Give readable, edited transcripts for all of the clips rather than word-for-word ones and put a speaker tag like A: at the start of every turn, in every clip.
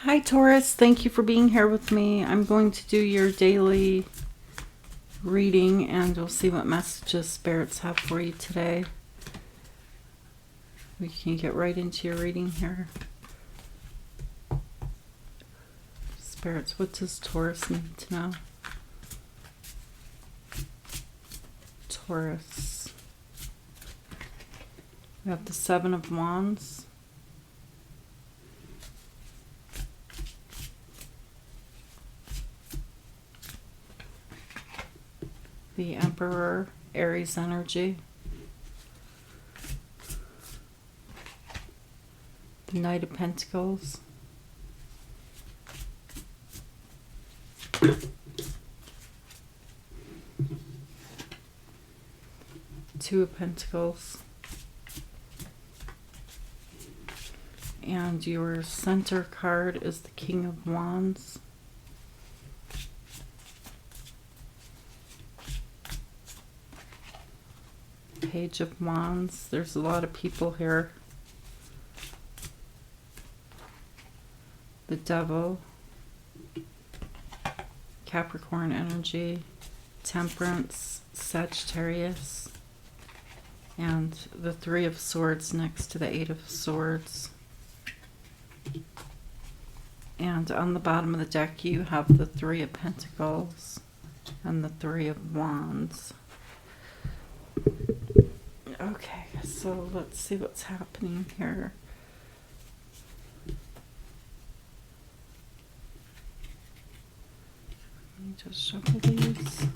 A: Hi Taurus, thank you for being here with me. I'm going to do your daily reading and we'll see what messages spirits have for you today. We can get right into your reading here. Spirits, what does Taurus need to know? Taurus. We have the Seven of Wands. The Emperor, Aries energy. The Knight of Pentacles. Two of Pentacles. And your center card is the King of Wands. Page of Wands. There's a lot of people here. The Devil. Capricorn energy. Temperance. Sagittarius. And the Three of Swords next to the Eight of Swords. And on the bottom of the deck you have the Three of Pentacles and the Three of Wands. Okay, so let's see what's happening here. Let me just shuffle these.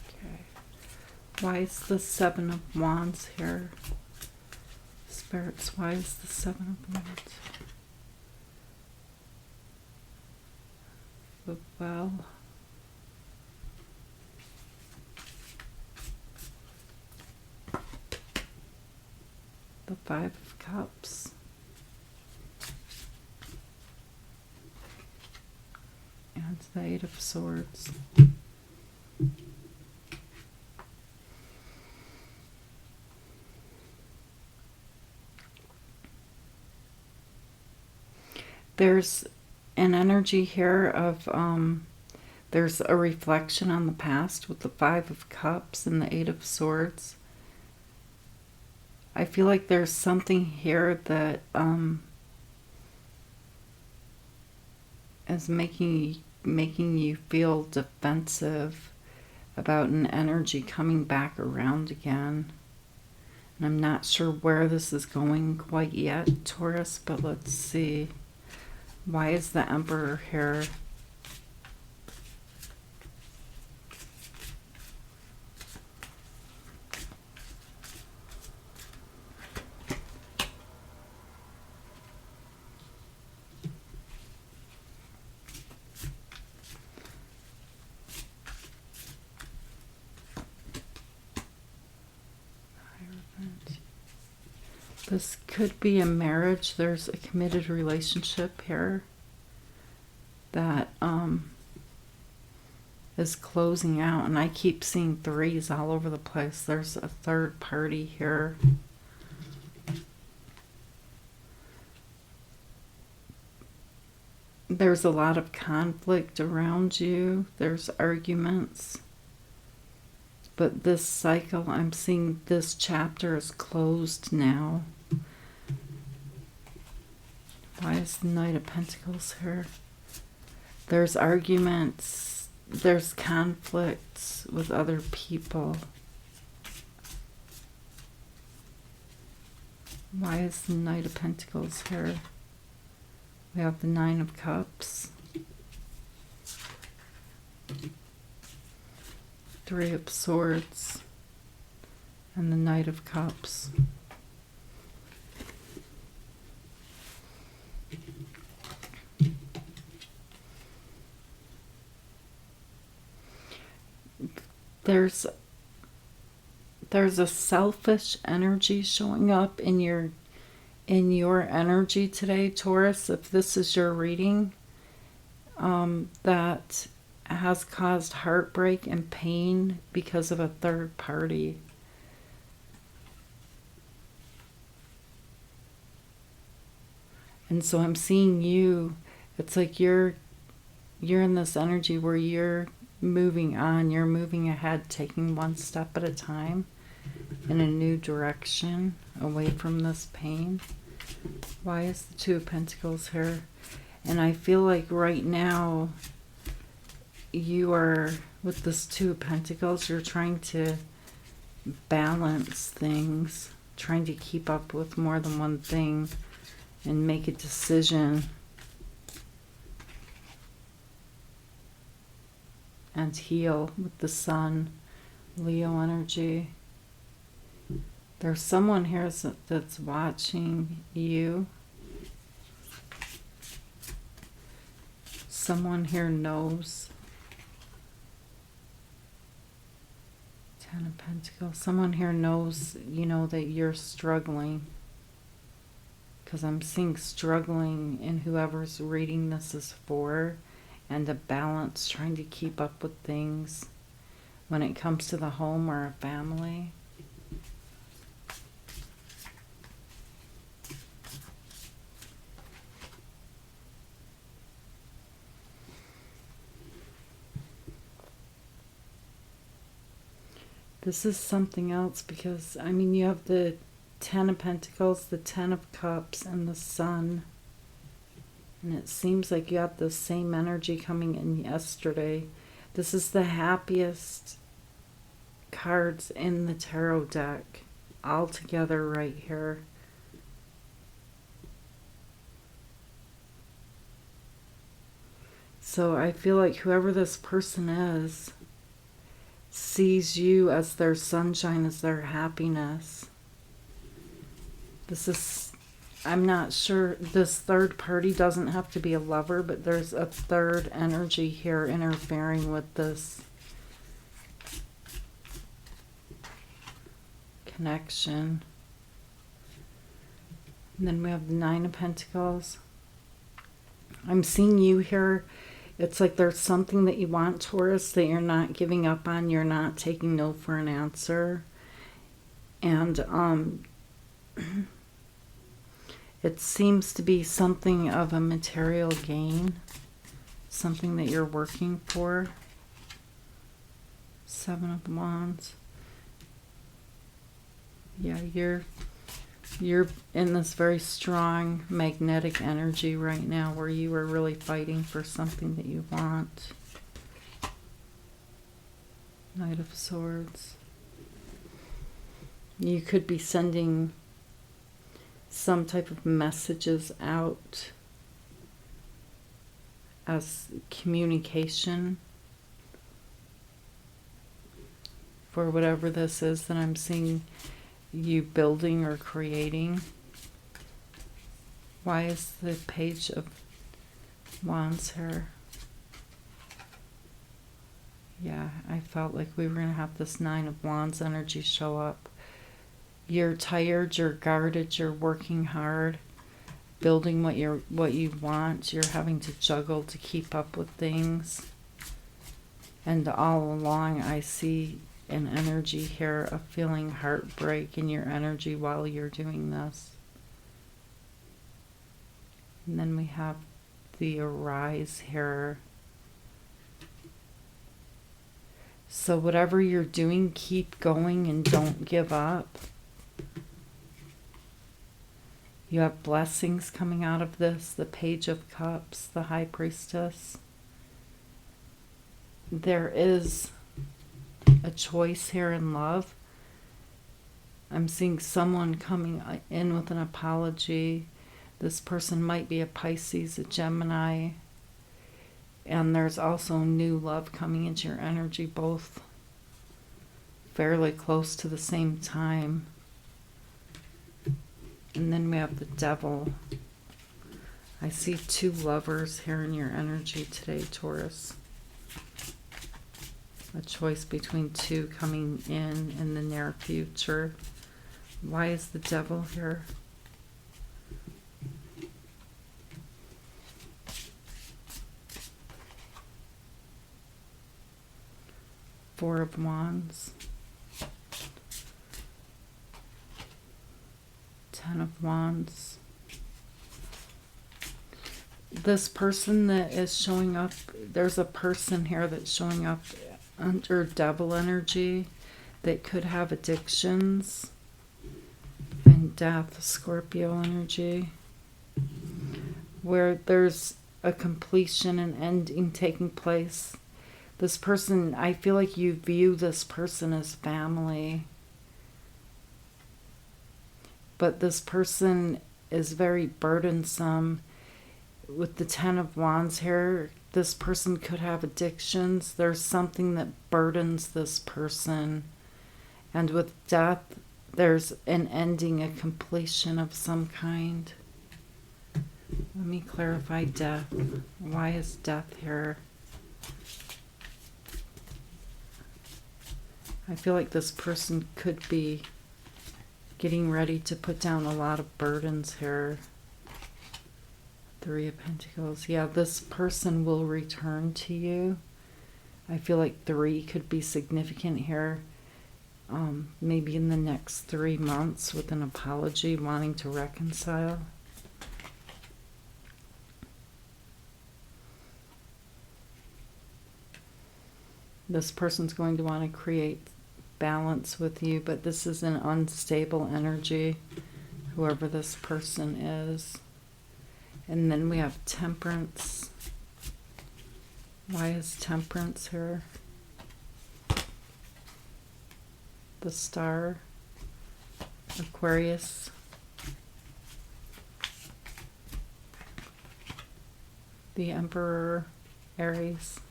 A: Okay. Why is the Seven of Wands here? Spirits, why is the Seven of Wands? The Well. The Five of Cups. And the Eight of Swords. There's an energy here of, there's a reflection on the past with the Five of Cups and the Eight of Swords. I feel like there's something here that is making you feel defensive about an energy coming back around again. And I'm not sure where this is going quite yet, Taurus, but let's see. Why is the Emperor here? This could be a marriage. There's a committed relationship here that is closing out. And I keep seeing threes all over the place. There's a third party here. There's a lot of conflict around you. There's arguments. But this cycle, I'm seeing this chapter is closed now. Why is the Knight of Pentacles here? There's arguments. There's conflicts with other people. Why is the Knight of Pentacles here? We have the Nine of Cups. Three of Swords. And the Knight of Cups. There's a selfish energy showing up in your energy today, Taurus. If this is your reading, that has caused heartbreak and pain because of a third party. And so I'm seeing you, it's like you're in this energy where you're moving on, you're moving ahead, taking one step at a time in a new direction away from this pain. Why is the Two of Pentacles here? And I feel like right now you are, with this Two of Pentacles, you're trying to balance things, trying to keep up with more than one thing and make a decision and heal with the Sun, Leo energy. There's someone here that's watching you. Someone here knows. Ten of Pentacles. Someone here knows, you know, that you're struggling. Because I'm seeing struggling in whoever's reading this is for, and a balance, trying to keep up with things when it comes to the home or a family. This is something else because, I mean, you have the Ten of Pentacles, the Ten of Cups, and the Sun. And it seems like you have the same energy coming in yesterday. This is the happiest cards in the tarot deck all together right here. So I feel like whoever this person is sees you as their sunshine, as their happiness. This is, I'm not sure, this third party doesn't have to be a lover, but there's a third energy here interfering with this connection. And then we have the Nine of Pentacles. I'm seeing you here. It's like there's something that you want, Taurus, that you're not giving up on. You're not taking no for an answer. And it seems to be something of a material gain. Something that you're working for. Seven of Wands. Yeah, you're in this very strong magnetic energy right now where you are really fighting for something that you want. Knight of Swords. You could be sending some type of messages out as communication for whatever this is that I'm seeing you building or creating. Why is the Page of Wands here? Yeah, I felt like we were going to have this Nine of Wands energy show up. You're tired, you're guarded, you're working hard, building what you want. You're having to juggle to keep up with things. And all along I see an energy here of feeling heartbreak in your energy while you're doing this. And then we have the Arise here. So whatever you're doing, keep going and don't give up. You have blessings coming out of this. The Page of Cups, the High Priestess. There is a choice here in love. I'm seeing someone coming in with an apology. This person might be a Pisces, a Gemini. And there's also new love coming into your energy, both fairly close to the same time. And then we have the Devil. I see two lovers here in your energy today, Taurus. A choice between two coming in the near future. Why is the Devil here? Four of Wands. 10 of Wands. This person that is showing up, there's a person here that's showing up under devil energy that could have addictions. And Death, Scorpio energy, where there's a completion and ending taking place. This person, I feel like you view this person as family. But this person is very burdensome. With the 10 of Wands here, this person could have addictions. There's something that burdens this person. And with Death, there's an ending, a completion of some kind. Let me clarify Death. Why is Death here? I feel like this person could be getting ready to put down a lot of burdens here. 3 of Pentacles. Yeah, this person will return to you. I feel like 3 could be significant here. Maybe in the next 3 months with an apology, wanting to reconcile. This person's going to want to create balance with you, but this is an unstable energy, whoever this person is. And then we have Temperance. Why is Temperance here? The Star, Aquarius, the Emperor, Aries,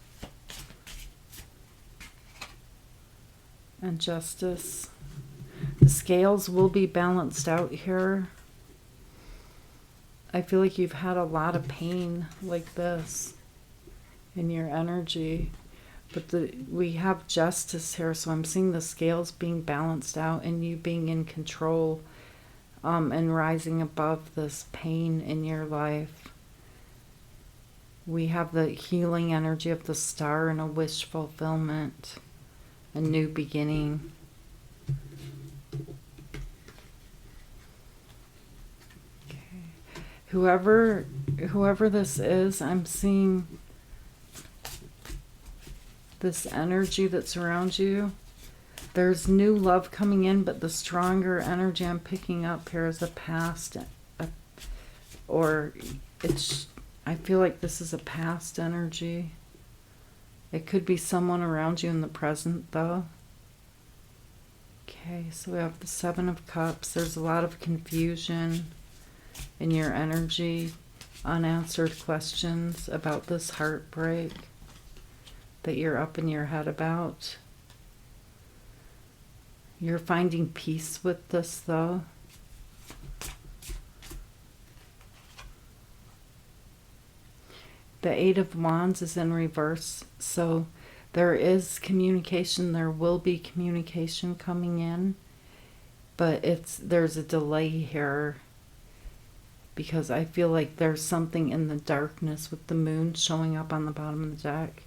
A: and Justice. The scales will be balanced out here. I feel like you've had a lot of pain like this in your energy. But we have Justice here, so I'm seeing the scales being balanced out and you being in control and rising above this pain in your life. We have the healing energy of the Star and a wish fulfillment, a new beginning. Okay. Whoever this is, I'm seeing this energy that's around you. There's new love coming in, but the stronger energy I'm picking up here is a past, or I feel like this is a past energy. It could be someone around you in the present, though. Okay, so we have the 7 of Cups. There's a lot of confusion in your energy, unanswered questions about this heartbreak that you're up in your head about. You're finding peace with this, though. The 8 of Wands is in reverse, so there is communication. There will be communication coming in, but there's a delay here because I feel like there's something in the darkness with the moon showing up on the bottom of the deck.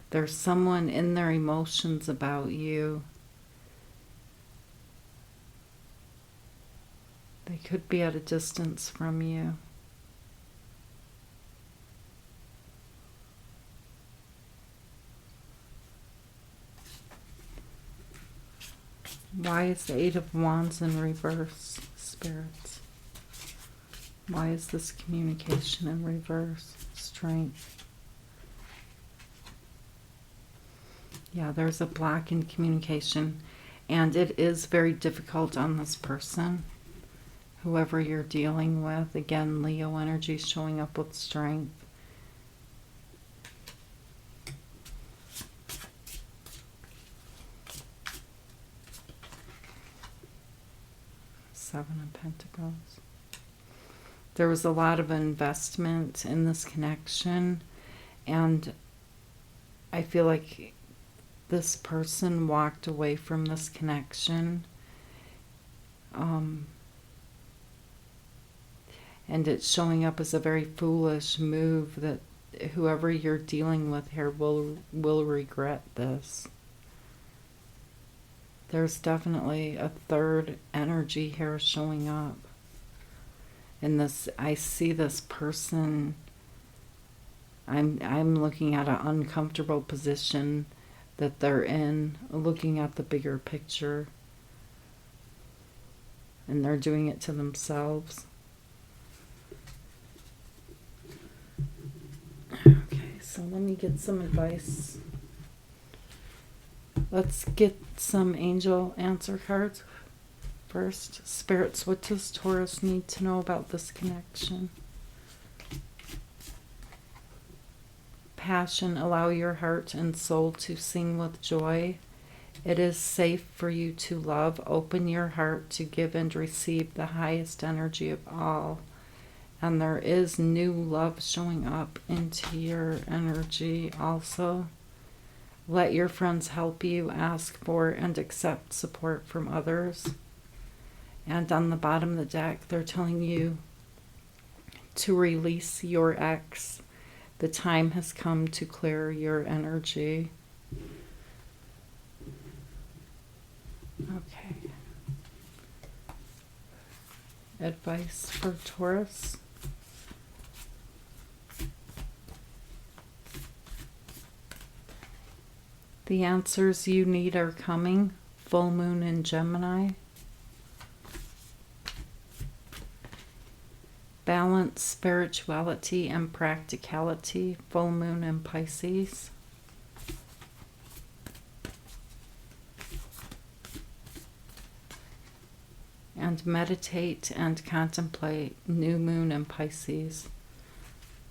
A: There's someone in their emotions about you. They could be at a distance from you. Why is the 8 of Wands in reverse, spirits? Why is this communication in reverse? Strength. Yeah, there's a block in communication, and it is very difficult on this person, whoever you're dealing with. Again, Leo energy showing up with strength. Seven of Pentacles. There was a lot of investment in this connection, and I feel like this person walked away from this connection. And it's showing up as a very foolish move that whoever you're dealing with here will regret this. There's definitely a third energy here showing up. And this, I see this person, I'm looking at an uncomfortable position that they're in, looking at the bigger picture. And they're doing it to themselves. Okay, so let me get some advice. Let's get some angel answer cards first. Spirits, what does Taurus need to know about this connection? Passion, allow your heart and soul to sing with joy. It is safe for you to love. Open your heart to give and receive the highest energy of all. And there is new love showing up into your energy also. Let your friends help you. Ask for and accept support from others. And on the bottom of the deck, they're telling you to release your ex. The time has come to clear your energy. Okay. Advice for Taurus. The answers you need are coming. Full moon in Gemini. Balance, spirituality, and practicality. Full moon in Pisces. And meditate and contemplate. New moon in Pisces.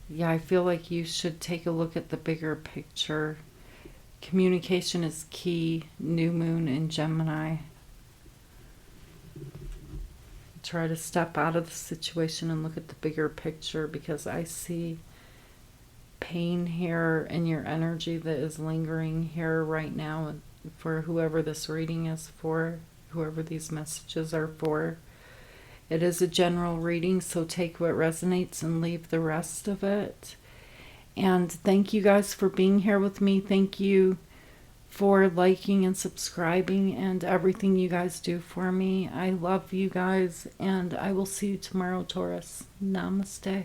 A: Yeah, I feel like you should take a look at the bigger picture. Communication is key. New moon in Gemini. Try to step out of the situation and look at the bigger picture, because I see pain here in your energy that is lingering here right now for whoever this reading is for, whoever these messages are for. It is a general reading, so take what resonates and leave the rest of it. And thank you guys for being here with me. Thank you for liking and subscribing and everything you guys do for me. I love you guys, and I will see you tomorrow, Taurus. Namaste.